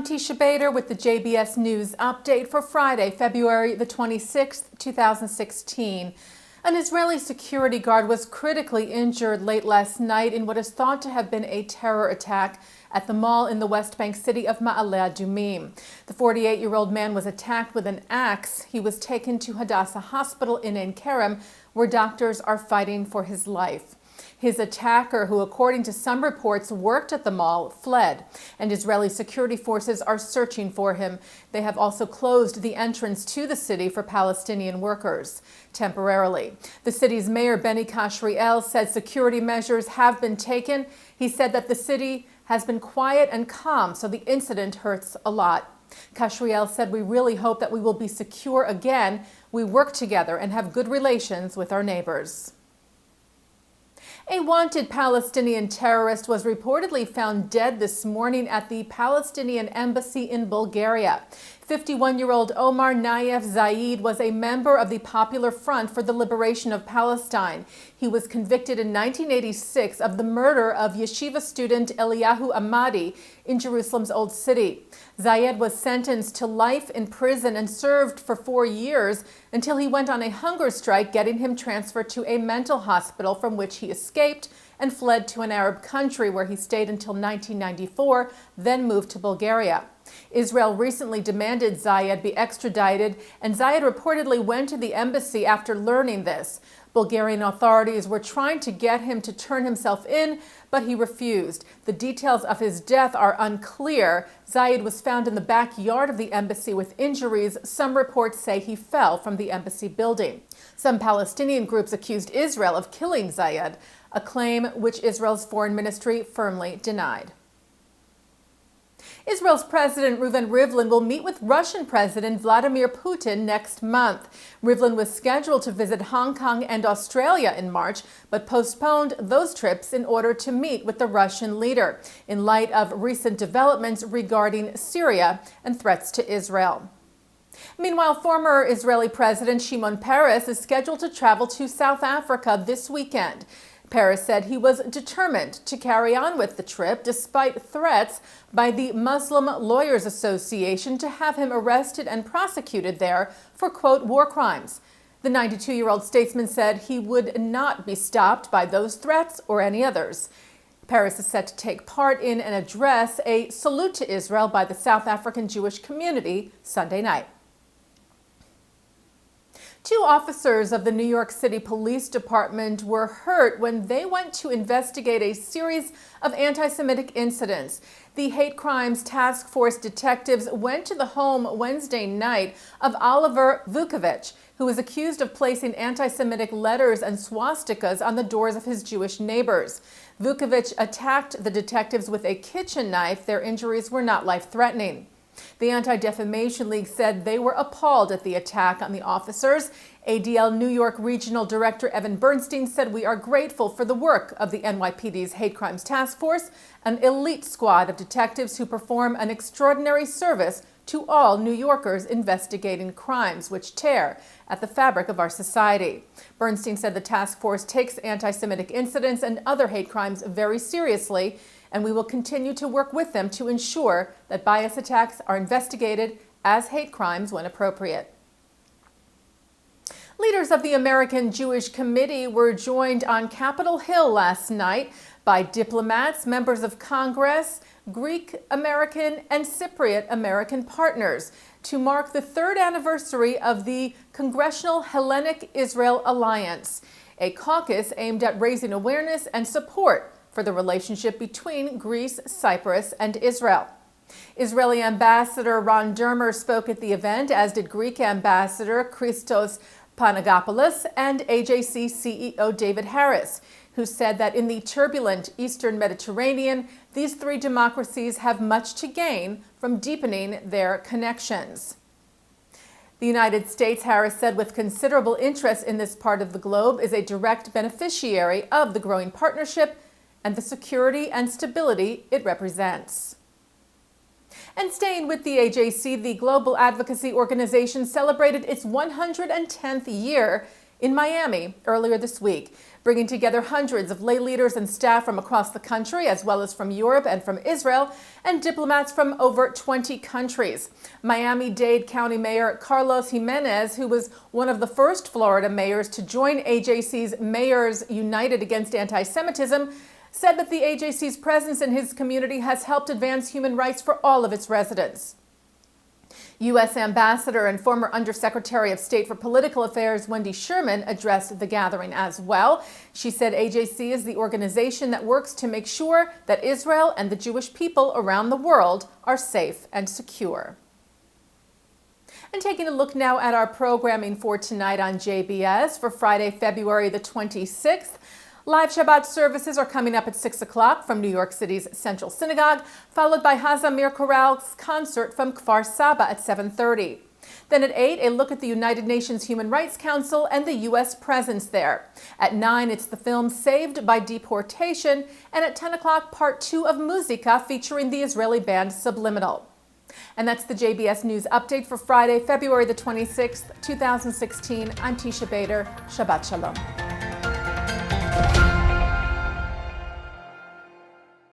Teisha Bader with the JBS News Update for Friday, February the 26th, 2016. An Israeli security guard was critically injured late last night in what is thought to have been a terror attack at the mall in the West Bank city of Ma'ale Adumim. The 48-year-old man was attacked with an axe. He was taken to Hadassah Hospital in Ein Kerem, where doctors are fighting for his life. His attacker, who according to some reports worked at the mall, fled, and Israeli security forces are searching for him. They have also closed the entrance to the city for Palestinian workers temporarily. The city's mayor, Benny Kashriel, said security measures have been taken. He said that the city has been quiet and calm, so the incident hurts a lot. Kashriel said, "We really hope that we will be secure again. We work together and have good relations with our neighbors." A wanted Palestinian terrorist was reportedly found dead this morning at the Palestinian embassy in Bulgaria. 51-year-old Omar Nayef Zaid was a member of the Popular Front for the Liberation of Palestine. He was convicted in 1986 of the murder of yeshiva student Eliyahu Ahmadi in Jerusalem's Old City. Zayed was sentenced to life in prison and served for 4 years until he went on a hunger strike, getting him transferred to a mental hospital from which he escaped and fled to an Arab country where he stayed until 1994, then moved to Bulgaria. Israel recently demanded Zayed be extradited, and Zayed reportedly went to the embassy after learning this. Bulgarian authorities were trying to get him to turn himself in, but he refused. The details of his death are unclear. Zayed was found in the backyard of the embassy with injuries. Some reports say he fell from the embassy building. Some Palestinian groups accused Israel of killing Zayed, a claim which Israel's foreign ministry firmly denied. Israel's President Reuven will meet with Russian President Vladimir Putin next month. Rivlin was scheduled to visit Hong Kong and Australia in March, but postponed those trips in order to meet with the Russian leader, in light of recent developments regarding Syria and threats to Israel. Meanwhile, former Israeli President Shimon Peres is scheduled to travel to South Africa this weekend. Peres said he was determined to carry on with the trip despite threats by the Muslim Lawyers Association to have him arrested and prosecuted there for, quote, war crimes. The 92-year-old statesman said he would not be stopped by those threats or any others. Peres is set to take part in and address a salute to Israel by the South African Jewish community Sunday night. 2 officers of the New York City Police Department were hurt when they went to investigate a series of anti-Semitic incidents. The Hate Crimes Task Force detectives went to the home Wednesday night of Oliver Vukovich, who was accused of placing anti-Semitic letters and swastikas on the doors of his Jewish neighbors. Vukovich attacked the detectives with a kitchen knife. Their injuries were not life-threatening. The Anti-Defamation League said they were appalled at the attack on the officers. ADL New York Regional Director Evan Bernstein said, "We are grateful for the work of the NYPD's Hate Crimes Task Force, an elite squad of detectives who perform an extraordinary service to all New Yorkers investigating crimes which tear at the fabric of our society." Bernstein said the task force takes anti-Semitic incidents and other hate crimes very seriously, and we will continue to work with them to ensure that bias attacks are investigated as hate crimes when appropriate. Leaders of the American Jewish Committee were joined on Capitol Hill last night by diplomats, members of Congress, Greek American and Cypriot American partners to mark the 3rd anniversary of the Congressional Hellenic Israel Alliance, a caucus aimed at raising awareness and support for the relationship between Greece, Cyprus, and Israel. Israeli Ambassador Ron Dermer spoke at the event, as did Greek Ambassador Christos Panagopoulos and AJC CEO David Harris, who said that in the turbulent Eastern Mediterranean, these 3 democracies have much to gain from deepening their connections. The United States, Harris said, with considerable interest in this part of the globe, is a direct beneficiary of the growing partnership and the security and stability it represents. And staying with the AJC, the global advocacy organization celebrated its 110th year in Miami earlier this week, bringing together hundreds of lay leaders and staff from across the country, as well as from Europe and from Israel, and diplomats from over 20 countries. Miami-Dade County Mayor Carlos Jimenez, who was one of the first Florida mayors to join AJC's Mayors United Against Anti-Semitism, said that the AJC's presence in his community has helped advance human rights for all of its residents. U.S. Ambassador and former Undersecretary of State for Political Affairs Wendy Sherman addressed the gathering as well. She said AJC is the organization that works to make sure that Israel and the Jewish people around the world are safe and secure. And taking a look now at our programming for tonight on JBS for Friday, February the 26th. Live Shabbat services are coming up at 6 o'clock from New York City's Central Synagogue, followed by Hazamir Chorale's concert from Kfar Saba at 7:30. Then at 8, a look at the United Nations Human Rights Council and the U.S. presence there. At 9, it's the film Saved by Deportation, and at 10 o'clock, part 2 of Musica featuring the Israeli band Subliminal. And that's the JBS News Update for Friday, February the 26th, 2016. I'm Teisha Bader. Shabbat Shalom.